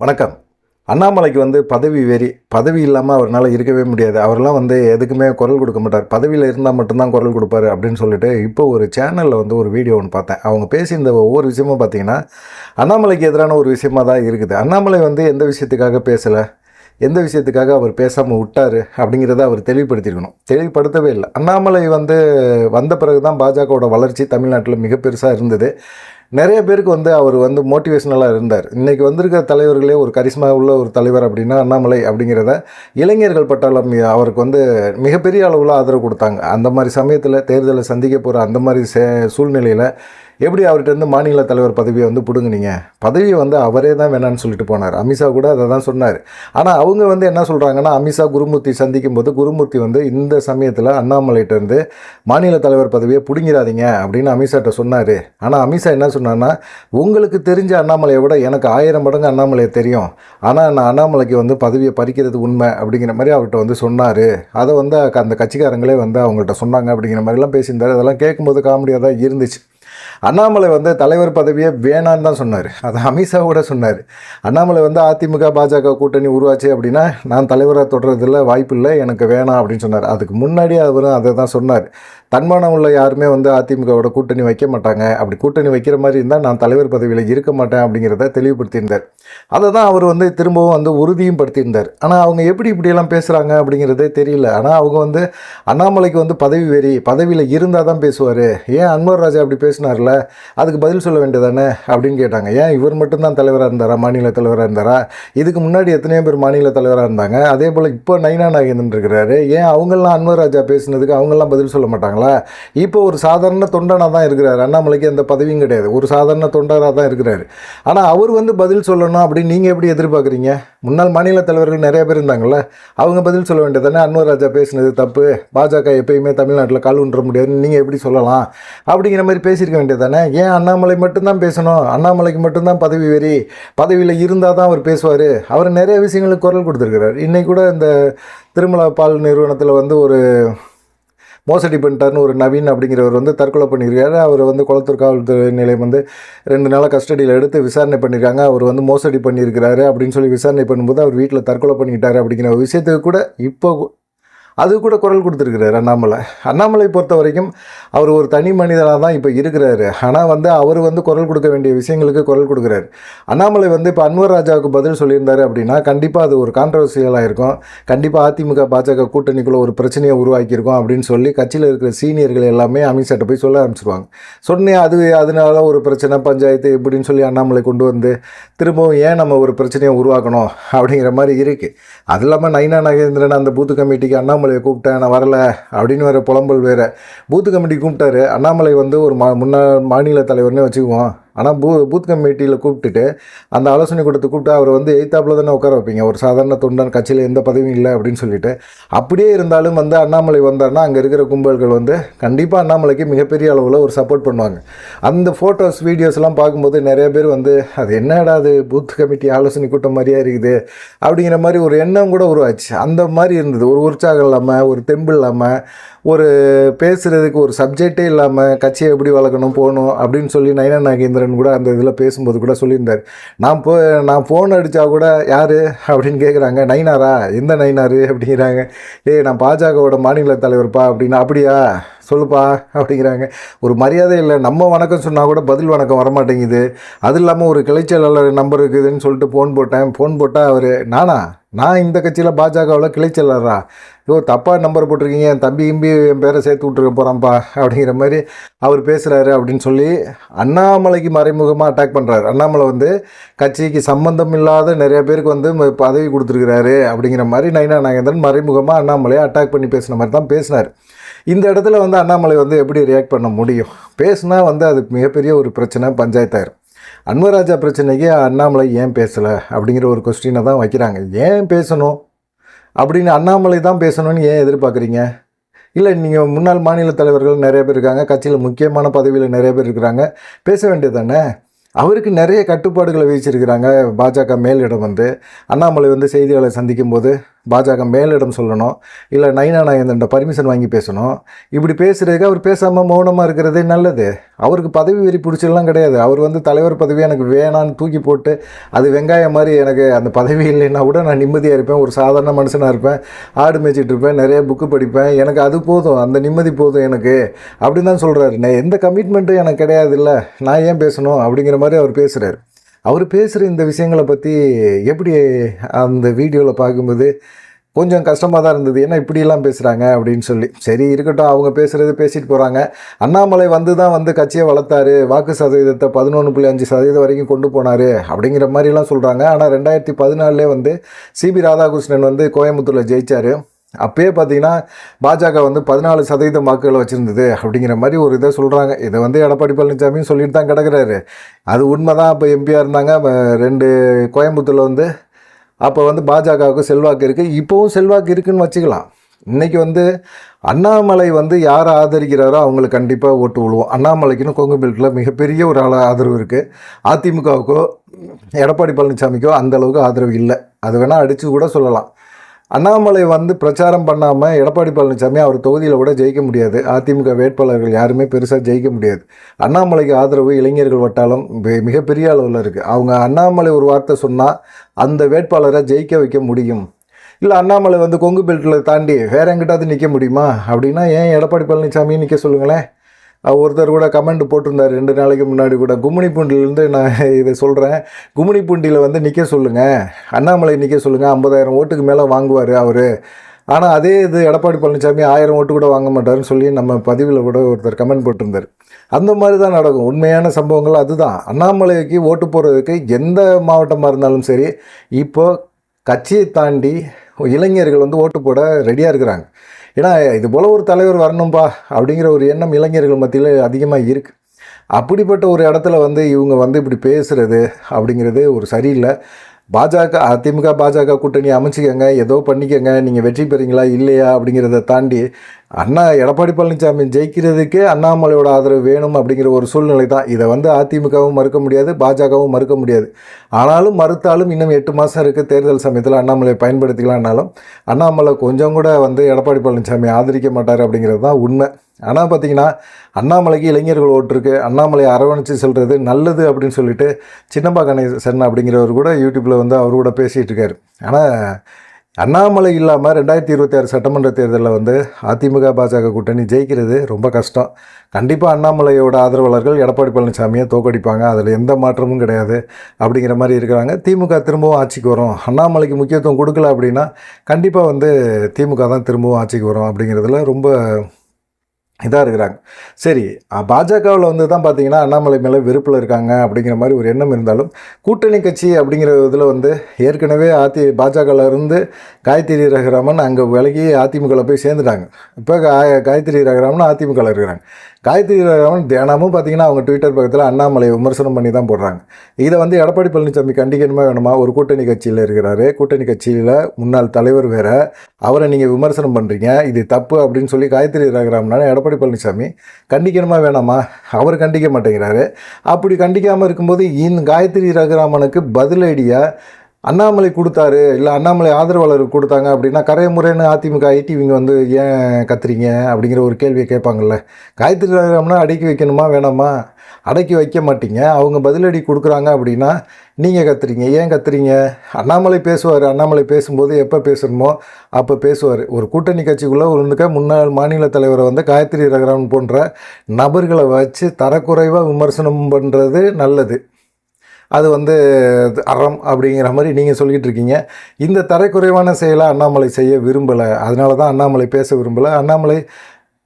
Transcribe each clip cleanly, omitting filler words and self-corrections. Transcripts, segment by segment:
வணக்கம். அண்ணாமலைக்கு பதவி வெறி. பதவி இல்லாமல் அவரால் இருக்கவே முடியாது. அவரெல்லாம் எதுக்குமே குரல் கொடுக்க மாட்டார். பதவியில் இருந்தால் மட்டும்தான் குரல் கொடுப்பாரு அப்படின்னு சொல்லிட்டு இப்போ ஒரு சேனலில் ஒரு வீடியோ ஒன்று பார்த்தேன். அவங்க பேசியிருந்த ஒவ்வொரு விஷயமும் பார்த்தீங்கன்னா அண்ணாமலைக்கு எதிரான ஒரு விஷயமாக தான் இருக்குது. அண்ணாமலை எந்த விஷயத்துக்காக பேசலை, எந்த விஷயத்துக்காக அவர் பேசாமல் விட்டார் அப்படிங்கிறத அவர் தெளிவுபடுத்தியிருக்கணும். தெளிவுபடுத்தவே இல்லை. அண்ணாமலை வந்த பிறகு தான் பாஜகவோட வளர்ச்சி தமிழ்நாட்டில் மிக பெருசாக இருந்தது. நிறைய பேருக்கு அவர் மோட்டிவேஷனலாக இருந்தார். இன்றைக்கி வந்திருக்க தலைவர்களே ஒரு கரிஸ்மா உள்ள ஒரு தலைவர் அப்படின்னா அண்ணாமலை அப்படிங்கிறத இளைஞர்கள் பட்டாளம் அவருக்கு மிகப்பெரிய அளவில் ஆதரவு கொடுத்தாங்க. அந்த மாதிரி சமயத்தில் தேர்தலை சந்திக்க போகிற அந்த மாதிரி சூழ்நிலையில் எப்படி அவர்கிட்ட மாநில தலைவர் பதவியை பிடுங்குனீங்க? பதவியை அவரே தான் வேணான்னு சொல்லிட்டு போனார். அமித்ஷா கூட அதை தான் சொன்னார். ஆனால் அவங்க என்ன சொல்கிறாங்கன்னா, அமித்ஷா குருமூர்த்தி சந்திக்கும் போது குருமூர்த்தி இந்த சமயத்தில் அண்ணாமலைகிட்டேருந்து மாநில தலைவர் பதவியை பிடுங்கிறாதீங்க அப்படின்னு அமித்ஷாட்ட சொன்னார். ஆனால் அமித்ஷா என்ன சொன்னார்னா, உங்களுக்கு தெரிஞ்ச அண்ணாமலையை விட எனக்கு 1000 மடங்கு அண்ணாமலையை தெரியும். ஆனால் நான் அண்ணாமலைக்கு பதவியை பறிக்கிறது உண்மை அப்படிங்கிற மாதிரி அவர்கிட்ட சொன்னார். அதை அந்த கட்சிக்காரங்களே அவங்கள்ட்ட சொன்னாங்க அப்படிங்கிற மாதிரிலாம் பேசியிருந்தார். அதெல்லாம் கேட்கும்போது காமெடியாக தான் இருந்துச்சு. அண்ணாமலை தலைவர் பதவியே வேணான்னு தான் சொன்னார். அதை அமித்ஷா கூட சொன்னார். அண்ணாமலை அதிமுக பாஜக கூட்டணி உருவாச்சு அப்படின்னா நான் தலைவராக தொடர்றதில்ல, வாய்ப்பு இல்லை, எனக்கு வேணாம் அப்படின்னு சொன்னார். அதுக்கு முன்னாடி அவரும் அதை தான் சொன்னார். தன்மானம் உள்ள யாருமே அதிமுகவோட கூட்டணி வைக்க மாட்டாங்க, அப்படி கூட்டணி வைக்கிற மாதிரி இருந்தால் நான் தலைவர் பதவியில் இருக்க மாட்டேன் அப்படிங்கிறத தெளிவுபடுத்தியிருந்தார். அதை தான் அவர் திரும்பவும் உறுதியும் படுத்தியிருந்தார். ஆனால் அவங்க எப்படி இப்படியெல்லாம் பேசுகிறாங்க அப்படிங்கிறதே தெரியல. ஆனால் அவங்க அண்ணாமலைக்கு பதவி வெறி, பதவியில் இருந்தால் தான் பேசுவார். ஏன் அன்வர் ராஜா அப்படி பேசினார்ல, அதுக்கு பதில் சொல்ல வேண்டியதானே அப்படின்னு கேட்டாங்க. ஏன் இவர் மட்டும்தான் தலைவராக இருந்தாரா, மாநில தலைவராக இருந்தாரா? இதுக்கு முன்னாடி எத்தனையோ பேர் மாநில தலைவராக இருந்தாங்க. அதே போல் இப்போ நைனா நாகேந்திரன் இருக்கிறாரு. ஏன் அவங்கெல்லாம் அன்வர் ராஜா பேசுனதுக்கு அவங்கெல்லாம் பதில் சொல்ல மாட்டாங்களா? இப்போ ஒரு சாதாரண தொண்டனாக தான் இருக்கிறார். அண்ணாமலைக்கு எந்த பதவியும் கிடையாது, ஒரு சாதாரண தொண்டராக தான் இருக்கிறாரு. ஆனால் அவர் பதில் சொல்லணும் அப்படின்னு நீங்கள் எப்படி எதிர்பார்க்குறீங்க? முன்னாள் மாநில தலைவர்கள் நிறைய பேர் இருந்தாங்கள்ல, அவங்க பதில் சொல்ல வேண்டியதானே. அன்வர் ராஜா பேசுனது தப்பு, பாஜக எப்பயுமே தமிழ்நாட்டில் கால் ஊன்ற முடியாதுன்னு நீங்கள் எப்படி சொல்லலாம் அப்படிங்கிற மாதிரி பேசியிருக்க வேண்டியதானே. ஏன் அண்ணாமலை மட்டும்தான் பேசணும்? அண்ணாமலைக்கு மட்டும்தான் பதவி வெறி, பதவியில் இருந்தால் தான் அவர் பேசுவார். அவர் நிறைய விஷயங்களுக்கு குரல் கொடுத்துருக்கிறார். இன்றைக்கி கூட இந்த திருமலா பால் நிறுவனத்தில் ஒரு மோசடி பண்ணிட்டார்னு ஒரு நவீன் அப்படிங்கிறவர் தற்கொலை பண்ணியிருக்காரு. அவர் குளத்தூர் காவல்துறை நிலையம் 2 நாளாக கஸ்டடியில் எடுத்து விசாரணை பண்ணியிருக்காங்க. அவர் மோசடி பண்ணியிருக்கிறாரு அப்படின்னு சொல்லி விசாரணை பண்ணும்போது அவர் வீட்டில் தற்கொலை பண்ணிக்கிட்டாரு அப்படிங்கிற ஒரு விஷயத்துக்கு கூட இப்போ அது கூட குரல் கொடுத்துருக்கிறார் அண்ணாமலை. அண்ணாமலை பொறுத்த வரைக்கும் அவர் ஒரு தனி மனிதனாக தான் இப்போ இருக்கிறாரு. ஆனால் அவர் குரல் கொடுக்க வேண்டிய விஷயங்களுக்கு குரல் கொடுக்குறாரு. அண்ணாமலை இப்போ அன்வர் ராஜாவுக்கு பதில் சொல்லியிருந்தார் அப்படின்னா கண்டிப்பாக அது ஒரு கான்ட்ரவர்சியலாக இருக்கும். கண்டிப்பாக அதிமுக பாஜக கூட்டணிக்குள்ளே ஒரு பிரச்சனையை உருவாக்கியிருக்கோம் அப்படின்னு சொல்லி கட்சியில் இருக்கிற சீனியர்கள் எல்லாமே அமித்ஷாட்ட போய் சொல்ல ஆரம்பிச்சிருவாங்க. அதனால ஒரு பிரச்சனை பஞ்சாயத்து இப்படின்னு சொல்லி அண்ணாமலை கொண்டு திரும்பவும் ஏன் நம்ம ஒரு பிரச்சனையை உருவாக்கணும் அப்படிங்கிற மாதிரி இருக்குது. அது இல்லாமல் நைனா நாகேந்திரன் அந்த பூத்து கமிட்டிக்கு அண்ணாமலையை கூப்பிட்டேன், நான் வரல அப்படின்னு வேறு புலம்பல் வேறு. பூத்து கமிட்டி கூப்பிட்டாரு. அண்ணாமலை ஒரு முன்னாள் மாநில தலைவர்னே வச்சுக்குவோம். ஆனால் பூத் கமிட்டியில் கூப்பிட்டுட்டு அந்த ஆலோசனை கூப்பிட்டு அவர் எய்த்தாப்பில் தானே உட்கார வைப்பீங்க. ஒரு சாதாரண தொண்டன், கட்சியில் எந்த பதவியும் இல்லை அப்படின்னு சொல்லிட்டு. அப்படியே இருந்தாலும் அண்ணாமலை வந்தார்னா அங்கே இருக்கிற கும்பல்கள் கண்டிப்பாக அண்ணாமலைக்கு மிகப்பெரிய அளவில் ஒரு சப்போர்ட் பண்ணுவாங்க. அந்த ஃபோட்டோஸ் வீடியோஸ்லாம் பார்க்கும்போது நிறைய பேர் அது என்னடா அது பூத் கமிட்டி ஆலோசனை கூட்டம் மாதிரியே இருக்குது அப்படிங்கிற மாதிரி ஒரு எண்ணம் கூட உருவாச்சு. அந்த மாதிரி இருந்தது. ஒரு உற்சாகம் இல்லாமல், ஒரு தெம்பு இல்லாமல், ஒரு பேசுகிறதுக்கு ஒரு சப்ஜெக்டே இல்லாமல் கட்சியை எப்படி வளர்க்கணும் போகணும் அப்படின்னு சொல்லி நைனா நாகேந்திரன் கூட அந்த இதில் பேசும்போது கூட சொல்லியிருந்தார். நான் ஃபோன் அடித்தா கூட யார் அப்படின்னு கேட்குறாங்க. நைனாரா? எந்த நைனார் அப்படிங்கிறாங்க. நான் பாஜகவோட மாநில தலைவர்ப்பா அப்படின்னா. அப்படியா, சொல்லுப்பா அப்படிங்கிறாங்க. ஒரு மரியாதை இல்லை. நம்ம வணக்கம் சொன்னால் கூட பதில் வணக்கம் வரமாட்டேங்குது. அது இல்லாமல் ஒரு கிளைச்செயலாளர் நம்பர் இருக்குதுன்னு சொல்லிட்டு ஃபோன் போட்டால் நான் இந்த கட்சியில் பாஜகவில் கிளைச்செயலாளரா? தப்பாக நம்பர் போட்டிருக்கீங்க, என் தம்பி என் பேரை சேர்த்து விட்டுருக்க போகிறான்ப்பா அப்படிங்கிற மாதிரி அவர் பேசுகிறாரு அப்படின்னு சொல்லி அண்ணாமலைக்கு மறைமுகமாக அட்டாக் பண்ணுறாரு. அண்ணாமலை கட்சிக்கு சம்பந்தம் இல்லாத நிறைய பேருக்கு பதவி கொடுத்துருக்கிறாரு அப்படிங்கிற மாதிரி நைனா நாகேந்திரன் மறைமுகமாக அண்ணாமலையை அட்டாக் பண்ணி பேசின மாதிரி தான் பேசினார். இந்த இடத்துல அண்ணாமலை எப்படி ரியாக்ட் பண்ண முடியும்? பேசுனா அது மிகப்பெரிய ஒரு பிரச்சனை, பஞ்சாயத்தாயிரும். அன்வர் ராஜா பிரச்சனைக்கு அண்ணாமலை ஏன் பேசலை அப்படிங்கிற ஒரு கொஸ்டினை தான் வைக்கிறாங்க. ஏன் பேசணும் அப்படின்னு, அண்ணாமலை தான் பேசணும்னு ஏன் எதிர்பார்க்குறீங்க? இல்லை, நீங்கள் முன்னாள் மாநில தலைவர்கள் நிறைய பேர் இருக்காங்க, கட்சியில் முக்கியமான பதவியில் நிறைய பேர் இருக்கிறாங்க, பேச வேண்டியது தானே? அவருக்கு நிறைய கட்டுப்பாடுகளை விதிச்சிருக்கிறாங்க பாஜக மேலிடம். அண்ணாமலை செய்தியாளரை சந்திக்கும் போது பாஜக மேலிடம் சொல்லணும், இல்லை நைனா நாகேந்திரன்ட்ட பர்மிஷன் வாங்கி பேசணும். இப்படி பேசுகிறதுக்கு அவர் பேசாமல் மௌனமாக இருக்கிறதே நல்லது. அவருக்கு பதவி வெறி பிடிச்சலாம் கிடையாது. அவர் வந்து தலைவர் பதவி எனக்கு வேணான்னு தூக்கி போட்டு அது வெங்காயம் மாதிரி எனக்கு அந்த பதவி இல்லைன்னா கூட நான் நிம்மதியாக இருப்பேன், ஒரு சாதாரண மனுஷனாக இருப்பேன், ஆடு மேய்ச்சிட்டு இருப்பேன், நிறைய புக்கு படிப்பேன், எனக்கு அது போதும், அந்த நிம்மதி போதும் எனக்கு அப்படின்னு தான் சொல்கிறாரு. எந்த கமிட்மெண்ட்டும் எனக்கு கிடையாது, இல்லை நான் ஏன் பேசணும் அப்படிங்கிற மாதிரி அவர் பேசுகிறார். அவர் பேசுகிற இந்த விஷயங்களை பற்றி எப்படி அந்த வீடியோவில் பார்க்கும்போது கொஞ்சம் கஷ்டமாக தான் இருந்தது. ஏன்னா இப்படியெல்லாம் பேசுகிறாங்க அப்படின்னு சொல்லி. சரி இருக்கட்டும், அவங்க பேசுகிறது பேசிட்டு போகிறாங்க. அண்ணாமலை வந்து கட்சியை வளர்த்தாரு, வாக்கு சதவீதத்தை 11.5% வரைக்கும் கொண்டு போனார் அப்படிங்கிற மாதிரிலாம் சொல்கிறாங்க. ஆனால் 2014 சிபி ராதாகிருஷ்ணன் கோயம்புத்தூரில் ஜெயித்தார். அப்பயே பார்த்தீங்கன்னா பாஜக 14% வாக்குகளை வச்சுருந்தது அப்படிங்கிற மாதிரி ஒரு இதை சொல்கிறாங்க. இதை எடப்பாடி பழனிசாமியும் சொல்லிட்டு தான் கிடக்கிறாரு. அது உண்மை தான். அப்போ எம்பியாக இருந்தாங்க 2 கோயம்புத்தூரில் அப்போ பாஜகவுக்கு செல்வாக்கு இருக்குது, இப்போவும் செல்வாக்கு இருக்குதுன்னு வச்சுக்கலாம். இன்றைக்கி அண்ணாமலை யாரை ஆதரிக்கிறாரோ அவங்களுக்கு கண்டிப்பாக ஓட்டு விழுவோம். அண்ணாமலைக்குன்னு கொங்கு பெல்ட்டில் மிகப்பெரிய ஒரு ஆதரவு இருக்குது. அதிமுகவுக்கோ எடப்பாடி பழனிசாமிக்கோ அந்தளவுக்கு ஆதரவு இல்லை. அது வேணால் அடித்து கூட சொல்லலாம். அண்ணாமலை பிரச்சாரம் பண்ணாமல் எடப்பாடி பழனிசாமி அவர் தொகுதியில் கூட ஜெயிக்க முடியாது. அதிமுக வேட்பாளர்கள் யாருமே பெருசாக ஜெயிக்க முடியாது. அண்ணாமலைக்கு ஆதரவு இளைஞர்கள் வட்டாரம் மிகப்பெரிய அளவில் இருக்குது. அவங்க அண்ணாமலை ஒரு வார்த்தை சொன்னால் அந்த வேட்பாளரை ஜெயிக்க வைக்க முடியும். இல்லை அண்ணாமலை கொங்கு பெல்ட்டில் தாண்டி வேற எங்கிட்டாவது நிற்க முடியுமா அப்படின்னா ஏன் எடப்பாடி பழனிசாமியும் நிற்க சொல்லுங்களேன். ஒருத்தர் கூட கமெண்ட் போட்டிருந்தார் 2 நாளைக்கு முன்னாடி கூட. கும்மினிப்பூண்டிலேருந்து நான் இதை சொல்கிறேன், கும்மினிப்பூண்டியில் நிற்க சொல்லுங்கள், அண்ணாமலை நிற்க சொல்லுங்கள், 50,000 ஓட்டுக்கு மேலே வாங்குவார் அவர். ஆனால் அதே இது எடப்பாடி பழனிசாமி 1000 ஓட்டு கூட வாங்க மாட்டாருன்னு சொல்லி நம்ம பதிவில் கூட ஒருத்தர் கமெண்ட் போட்டிருந்தார். அந்த மாதிரி தான் நடக்கும். உண்மையான சம்பவங்கள் அதுதான். அண்ணாமலைக்கு ஓட்டு போடுறதுக்கு எந்த மாவட்டமாக இருந்தாலும் சரி, இப்போ கட்சியை தாண்டி இளைஞர்கள் ஓட்டு போட ரெடியாக இருக்கிறாங்க. ஏன்னா இது போல் ஒரு தலைவர் வரணும்பா அப்படிங்கிற ஒரு எண்ணம் இளைஞர்கள் மத்தியில் அதிகமாக இருக்குது. அப்படிப்பட்ட ஒரு இடத்துல இவங்க இப்படி பேசுகிறது அப்படிங்கிறது ஒரு சரியில்லை. அதிமுக பாஜக கூட்டணி அமைச்சிக்கங்க, ஏதோ பண்ணிக்கங்க, நீங்கள் வெற்றி பெறீங்களா இல்லையா அப்படிங்கிறத தாண்டி எடப்பாடி பழனிசாமி ஜெயிக்கிறதுக்கே அண்ணாமலையோட ஆதரவு வேணும் அப்படிங்கிற ஒரு சூழ்நிலை தான். இதை அதிமுகவும் மறுக்க முடியாது, பாஜகவும் மறுக்க முடியாது. ஆனாலும் மறுத்தாலும் இன்னும் 8 மாதம் இருக்குது. தேர்தல் சமயத்தில் அண்ணாமலையை பயன்படுத்திக்கலான்னாலும் அண்ணாமலை கொஞ்சம் கூட எடப்பாடி பழனிசாமி ஆதரிக்க மாட்டார் அப்படிங்கிறது தான் உண்மை. ஆனால் பார்த்திங்கன்னா அண்ணாமலைக்கு இளைஞர்கள் ஓட்டுருக்கு, அண்ணாமலையை அரவணைச்சு செல்வது நல்லது அப்படின்னு சொல்லிட்டு சின்னப்பா கணேசன் அப்படிங்கிறவர் கூட யூடியூப்பில் அவர் கூட பேசிகிட்டு இருக்கார். ஆனால் அண்ணாமலை இல்லாமல் 2026 சட்டமன்ற தேர்தலில் அதிமுக பாஜக கூட்டணி ஜெயிக்கிறது ரொம்ப கஷ்டம். கண்டிப்பாக அண்ணாமலையோட ஆதரவாளர்கள் எடப்பாடி பழனிசாமியை தோக்கடிப்பாங்க, அதில் எந்த மாற்றமும் கிடையாது அப்படிங்கிற மாதிரி இருக்கிறாங்க. திமுக திரும்பவும் ஆட்சிக்கு வரும். அண்ணாமலைக்கு முக்கியத்துவம் கொடுக்கல அப்படின்னா கண்டிப்பாக திமுக தான் திரும்பவும் ஆட்சிக்கு வரும் அப்படிங்கிறதுல ரொம்ப இதாக இருக்கிறாங்க. சரி, பாஜகவில் தான் பார்த்திங்கன்னா அண்ணாமலை மேலே வெறுப்பில் இருக்காங்க அப்படிங்கிற மாதிரி ஒரு எண்ணம் இருந்தாலும் கூட்டணி கட்சி அப்படிங்கிற இதில் ஏற்கனவே பாஜகவிலேருந்து காயத்ரி ரகுராமன் அங்கே விலகி அதிமுகவில் போய் சேர்ந்துட்டாங்க. இப்போ காயத்ரி ரகுராமன் அதிமுகவில் இருக்கிறாங்க. காயத்ரி ரகுராமன் தினமும் பார்த்திங்கன்னா அவங்க ட்விட்டர் பக்கத்தில் அண்ணாமலையை விமர்சனம் பண்ணி தான் போடுறாங்க. இதை எடப்பாடி பழனிசாமி கண்டிக்கணுமா வேணுமா? ஒரு கூட்டணி கட்சியில் இருக்கிறாரு, கூட்டணி கட்சியில் முன்னாள் தலைவர் வேறு, அவரை நீங்கள் விமர்சனம் பண்ணுறீங்க, இது தப்பு அப்படின்னு சொல்லி காயத்ரி ரகுராமன் எடப்பாடி பழனிசாமி கண்டிக்கணுமா வேணாமா? அவர் கண்டிக்க மாட்டேங்கிறாரு. அப்படி கண்டிக்காமல் இருக்கும்போது காயத்ரி ரகுராமனுக்கு பதிலடியாக அண்ணாமலை கொடுத்தாரு, இல்லை அண்ணாமலை ஆதரவாளர் கொடுத்தாங்க அப்படின்னா கரைய முறைன்னு அதிமுக ஐடிவிங்க ஏன் கத்துறீங்க அப்படிங்கிற ஒரு கேள்வியை கேட்பாங்கள்ல. காயத்ரி ரகுராமனை அடக்கி வைக்கணுமா வேணாமா? அடக்கி வைக்க மாட்டீங்க. அவங்க பதிலடி கொடுக்குறாங்க அப்படின்னா நீங்கள் கத்துறீங்க. ஏன் கத்துறீங்க? அண்ணாமலை பேசுவார், அண்ணாமலை பேசும்போது எப்போ பேசணுமோ அப்போ பேசுவார். ஒரு கூட்டணி கட்சிக்குள்ளே முன்னாள் மாநில தலைவரை காயத்ரி ரகுராமன் போன்ற நபர்களை வச்சு தரக்குறைவாக விமர்சனம் பண்ணுறது நல்லது. அது அறம் அப்படிங்கிற மாதிரி நீங்கள் சொல்லிகிட்டு இருக்கீங்க. இந்த தரக்குறைவான செயலை அண்ணாமலை செய்ய விரும்பலை, அதனால தான் அண்ணாமலை பேச விரும்பலை. அண்ணாமலை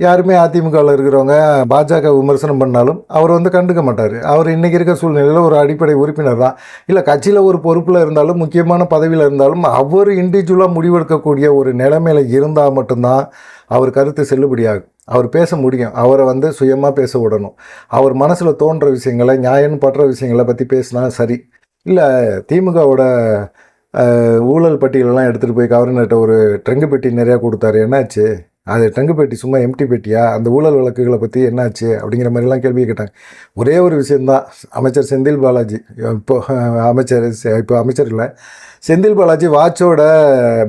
யாருமே அதிமுகவில் இருக்கிறவங்க பாஜக விமர்சனம் பண்ணாலும் அவர் கண்டுக்க மாட்டார். அவர் இன்றைக்கி இருக்க சூழ்நிலையில் ஒரு அடிப்படை உறுப்பினர் தான். இல்லை கட்சியில் ஒரு பொறுப்பில் இருந்தாலும் முக்கியமான பதவியில் இருந்தாலும் அவர் இண்டிவிஜுவலாக முடிவெடுக்கக்கூடிய ஒரு நிலைமையில் இருந்தால் மட்டும்தான் அவர் கருத்து செல்லுபடியாகும். அவர் பேச முடியும். அவரை சுயமாக பேச விடணும். அவர் மனசில் தோன்ற விஷயங்களை, நியாயம்னு படுற விஷயங்களை பற்றி பேசினா சரி. இல்லை திமுகவோட ஊழல் பட்டியலெல்லாம் எடுத்துகிட்டு போய் கவர்னர்கிட்ட ஒரு ட்ரங்கு பெட்டி நிறையா கொடுத்தாரு, என்னாச்சு? அது டங்கு பெட்டி சும்மா எம்டி பெட்டியா? அந்த ஊழல் வழக்குகளை பற்றி என்னாச்சு அப்படிங்கிற மாதிரிலாம் கேள்வி கேட்டாங்க. ஒரே ஒரு விஷயந்தான், அமைச்சர் செந்தில் பாலாஜி இப்போ அமைச்சர் இல்லை, செந்தில் பாலாஜி வாட்சோட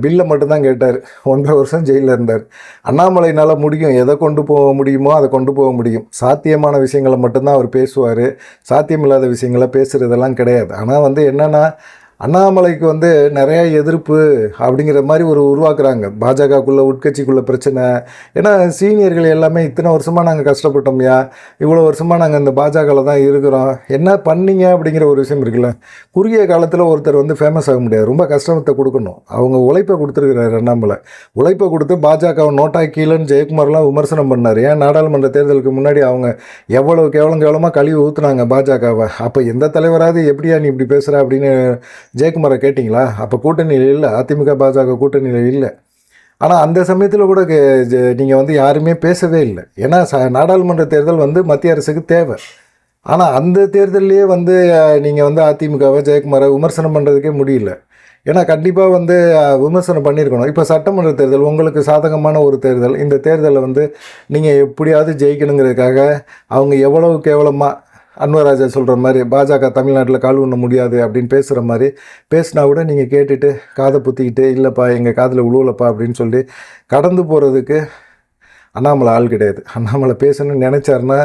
பில்லை மட்டும்தான் கேட்டார். 1.5 வருஷம் ஜெயிலில் இருந்தார். அண்ணாமலையினால் முடியும், எதை கொண்டு போக முடியுமோ அதை கொண்டு போக முடியும். சாத்தியமான விஷயங்களை மட்டும்தான் அவர் பேசுவார், சாத்தியமில்லாத விஷயங்களை பேசுகிறதெல்லாம் கிடையாது. ஆனால் வந்து என்னென்னா, அண்ணாமலைக்கு வந்து நிறையா எதிர்ப்பு அப்படிங்கிற மாதிரி உருவாக்குறாங்க. பாஜகக்குள்ளே உட்கட்சிக்குள்ளே பிரச்சனை. ஏன்னா சீனியர்கள் எல்லாமே இத்தனை வருஷமாக நாங்கள் கஷ்டப்பட்டோம்யா, இவ்வளோ வருஷமாக நாங்கள் இந்த பாஜகவில் தான் இருக்கிறோம், என்ன பண்ணீங்க அப்படிங்கிற ஒரு விஷயம் இருக்குல்ல. குறுகிய காலத்தில் ஒருத்தர் வந்து ஃபேமஸ் ஆக முடியாது, ரொம்ப கஷ்டத்தை கொடுக்கணும். அவங்க உழைப்பை கொடுத்துருக்கிறாரு அண்ணாமலை. உழைப்பை கொடுத்து பாஜகவை நோட்டாக்கீழன்னு ஜெயக்குமார்லாம் விமர்சனம் பண்ணார். ஏன் நாடாளுமன்ற தேர்தலுக்கு முன்னாடி அவங்க கேவலமாக கழிவு ஊற்றுனாங்க பாஜகவை. அப்போ எந்த தலைவராது எப்படியா நீ இப்படி பேசுகிற அப்படின்னு ஜெயக்குமாரை கேட்டிங்களா? அப்போ கூட்டணியில் இல்லை, அதிமுக பாஜக கூட்டணியில் இல்லை. ஆனால் அந்த சமயத்தில் கூட நீங்கள் வந்து யாருமே பேசவே இல்லை. ஏன்னா நாடாளுமன்ற தேர்தல் வந்து மத்திய அரசுக்கு தேவை. ஆனால் அந்த தேர்தல்லையே வந்து நீங்கள் வந்து அதிமுகவை ஜெயக்குமாரை விமர்சனம் பண்ணுறதுக்கே முடியல. ஏன்னா கண்டிப்பாக வந்து விமர்சனம் பண்ணியிருக்கணும். இப்போ சட்டமன்ற தேர்தல் உங்களுக்கு சாதகமான ஒரு தேர்தல். இந்த தேர்தலில் வந்து நீங்கள் எப்படியாவது ஜெயிக்கணுங்கிறதுக்காக அவங்க எவ்வளவு கேவலமாக அன்வராஜா சொல்கிற மாதிரி பாஜக தமிழ்நாட்டில் கால் பண்ண முடியாது அப்படின்னு பேசுகிற மாதிரி பேசினா கூட நீங்கள் கேட்டுட்டு காதை புத்திக்கிட்டு இல்லைப்பா எங்கள் காதில் உழுவலப்பா அப்படின்னு சொல்லி கடந்து போகிறதுக்கு அண்ணாமலை ஆள் கிடையாது. அண்ணாமலை பேசணும்னு நினச்சாருன்னா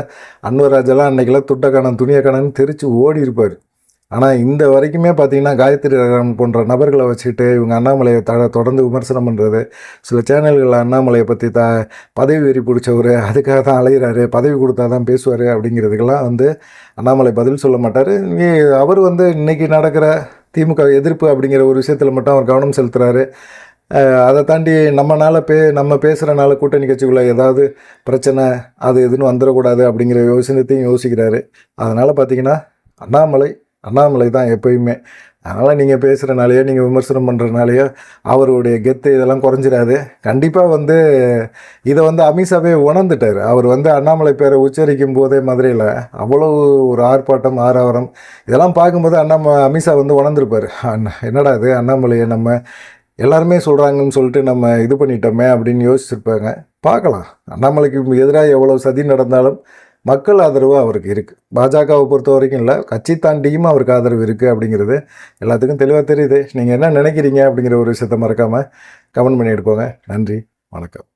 அன்வராஜெல்லாம் அன்றைக்கெல்லாம் துட்டக்கானன் துணியக்கானன்னு தெரித்து ஓடி இருப்பார். ஆனால் இந்த வரைக்குமே பார்த்திங்கன்னா காயத்ரி ரகன் போன்ற நபர்களை வச்சுக்கிட்டு இவங்க அண்ணாமலையை தொடர்ந்து விமர்சனம் பண்ணுறது. சில சேனல்களில் அண்ணாமலையை பற்றி பதவி வெறி பிடிச்சவர், அதுக்காக தான் அலைகிறாரு, பதவி கொடுத்தா தான் பேசுவார் அப்படிங்கிறதுக்கெல்லாம் வந்து அண்ணாமலை பதில் சொல்ல மாட்டார். அவர் வந்து இன்றைக்கி நடக்கிற திமுக எதிர்ப்பு அப்படிங்கிற ஒரு விஷயத்தில் மட்டும் அவர் கவனம் செலுத்துகிறாரு. அதை தாண்டி நம்ம பேசுகிறனால கூட்டணி கட்சிக்குள்ளே ஏதாவது பிரச்சனை அது எதுன்னு வந்துடக்கூடாது அப்படிங்கிற யோசனையத்தையும் யோசிக்கிறாரு. அதனால் பார்த்திங்கன்னா அண்ணாமலை தான் எப்பயுமே. அதனால் நீங்கள் பேசுகிறனாலையோ நீங்கள் விமர்சனம் பண்ணுறதுனாலையோ அவருடைய கெத்து இதெல்லாம் குறைஞ்சிடாது. கண்டிப்பாக வந்து இதை வந்து அமித்ஷாவே உணர்ந்துட்டார். அவர் வந்து அண்ணாமலை பேரை உச்சரிக்கும் போதே மதுரையில் அவ்வளோ ஒரு ஆர்ப்பாட்டம் ஆரவாரம் இதெல்லாம் பார்க்கும்போது அமித்ஷா வந்து உணர்ந்துருப்பார். என்னடா இது அண்ணாமலையை நம்ம எல்லாருமே சொல்கிறாங்கன்னு சொல்லிட்டு நம்ம இது பண்ணிட்டோமே அப்படின்னு யோசிச்சிருப்பாங்க. பார்க்கலாம், அண்ணாமலைக்கு எதிராக எவ்வளோ சதி நடந்தாலும் மக்கள் ஆதரவு அவருக்கு இருக்குது. பாஜகவை பொறுத்த வரைக்கும் இல்லை, கட்சி தாண்டியும் அவருக்கு ஆதரவு இருக்குது அப்படிங்கிறது எல்லாத்துக்கும் தெளிவாக தெரியுது. நீங்கள் என்ன நினைக்கிறீங்க அப்படிங்கிற ஒரு விஷயத்தை மறக்காமல் கமெண்ட் பண்ணிட்டு போங்க. நன்றி, வணக்கம்.